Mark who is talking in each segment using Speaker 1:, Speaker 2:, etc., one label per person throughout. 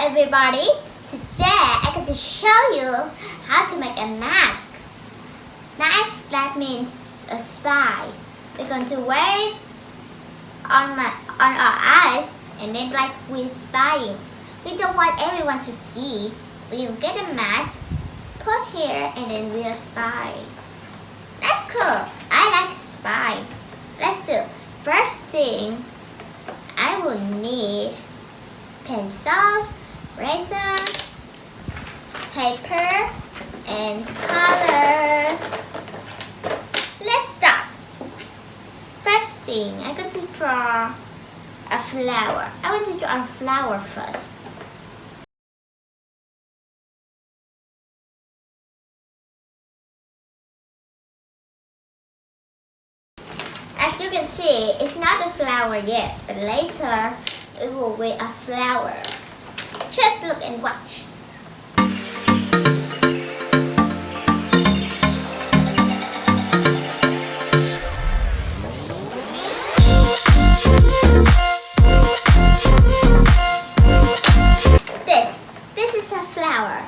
Speaker 1: everybody, today I'm going to show you how to make a mask. Mask, that means a spy. We're going to wear it on our eyes and then like we're spying. We don't want everyone to see. We will get a mask, put here, and then we're spy. That's cool. I like spy. Let's do. First thing, I will need pencils, razor, paper, and colors. Let's start. First thing, I'm going to draw a flower. I want to draw a flower first. As you can see, it's not a flower yet, but later it will be a flower. Just look and watch. This is a flower.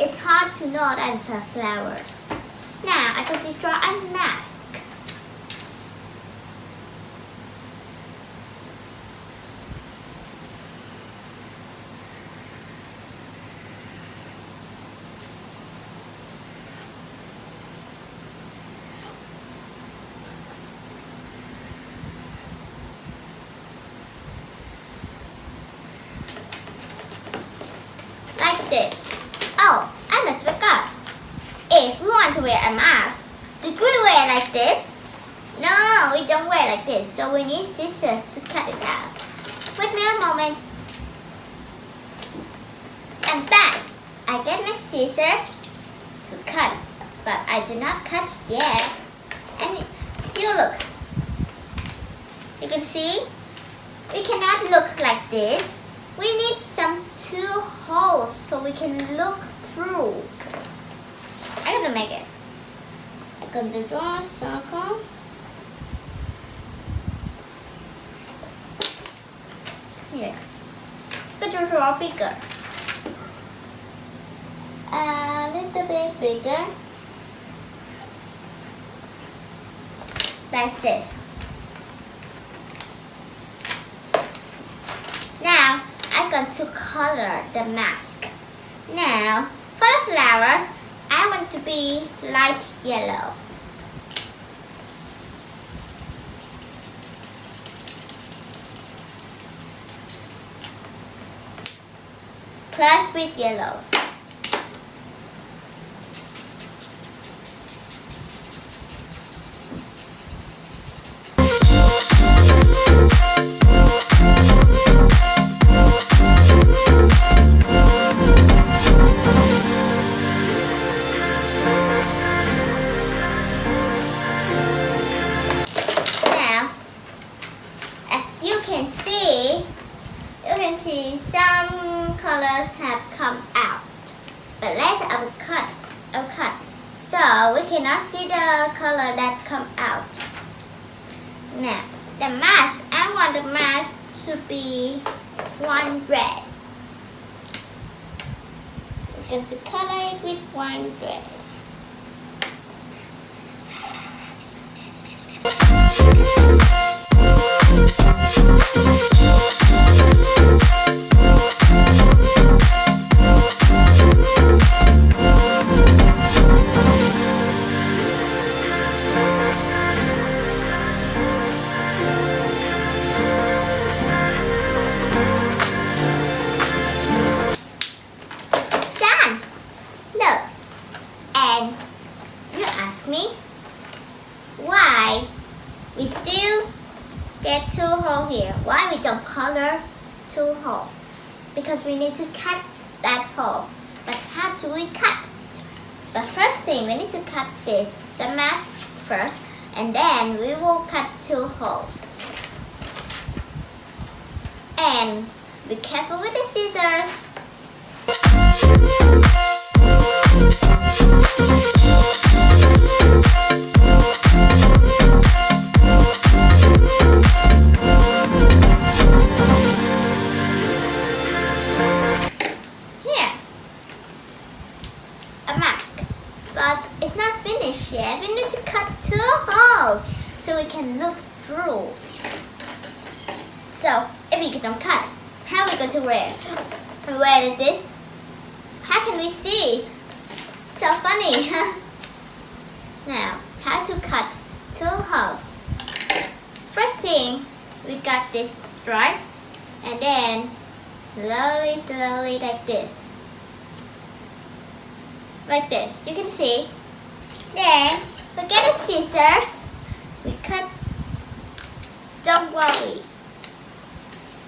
Speaker 1: It's hard to know that it's a flower. Now I'm going to draw a mask. Like this. Oh, I must forgot. If we want to wear a mask, did we wear like this? No, we don't wear like this, so we need scissors to cut it out. Wait me a moment. I'm back. I get my scissors to cut, but I do not cut yet. And you look. You can see? We cannot look like this. We need some two holes so we can look through. I'm gonna make it. I'm gonna draw a circle. Here. I'm gonna draw bigger. A little bit bigger. Like this. Now, I'm going to color the mask. Now, for the flowers, I want to be light yellow. Plus with yellow. You can see some colors have come out, but later I will cut, so we cannot see the color that come out. Now, the mask, I want the mask to be one red. We're going to color it with one red. Me why we still get two holes here. Why we don't color two holes? Because we need to cut that hole. But how do we cut? The first thing, we need to cut the mask first, and then we will cut two holes. And be careful with the scissors. finish yet. We need to cut 2 holes so we can look through. So if we don't cut, how are we going to wear? Where is this? How can we see? So funny. Now, how to cut 2 holes? First thing, we got this, right? And then slowly like this. Like this, you can see. Then we get the scissors. We cut. Don't worry.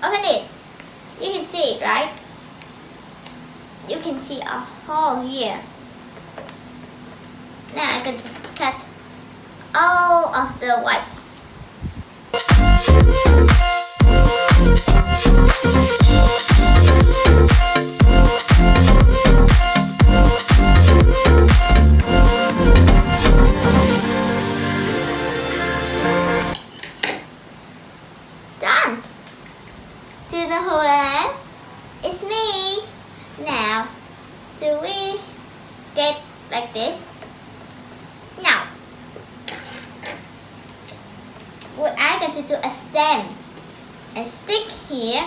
Speaker 1: Open it. You can see it, right? You can see a hole here. Now I'm going to cut all of the white. Done. Do you know who I am? It's me. Now, do we get like this? No. What I'm going to do a stem and stick here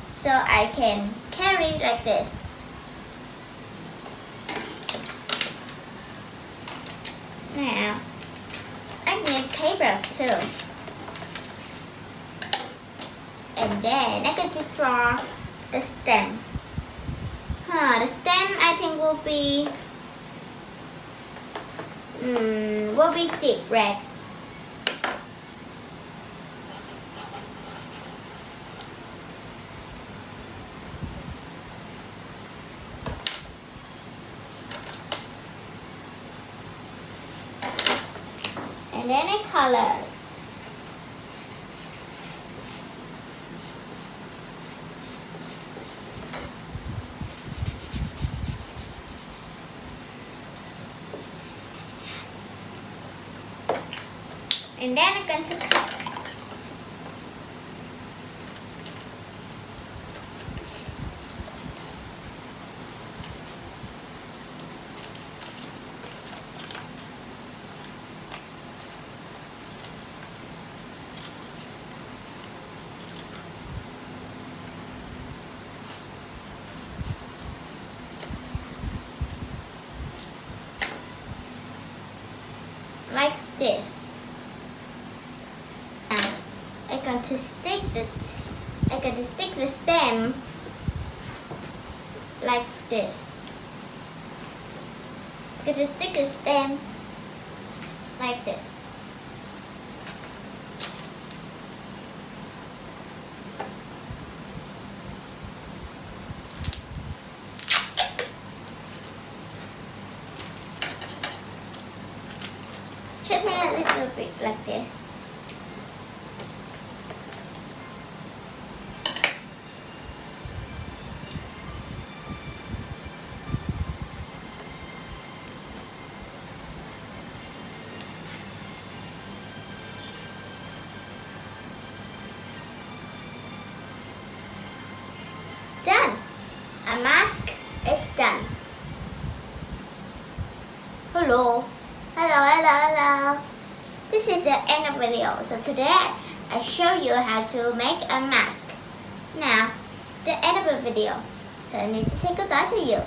Speaker 1: so I can carry like this. Now, I need papers too. And then I'm going to draw the stem. The stem I think will be deep red. And then I color. And then I'm going to cut it. Like this. I'm going to stick the stem like this. I'm going to stick the stem like this. Just a little bit like this. Done. A mask is done. Hello. Hello. This is the end of the video. So today I show you how to make a mask. Now, the end of the video. So I need to say goodbye to you.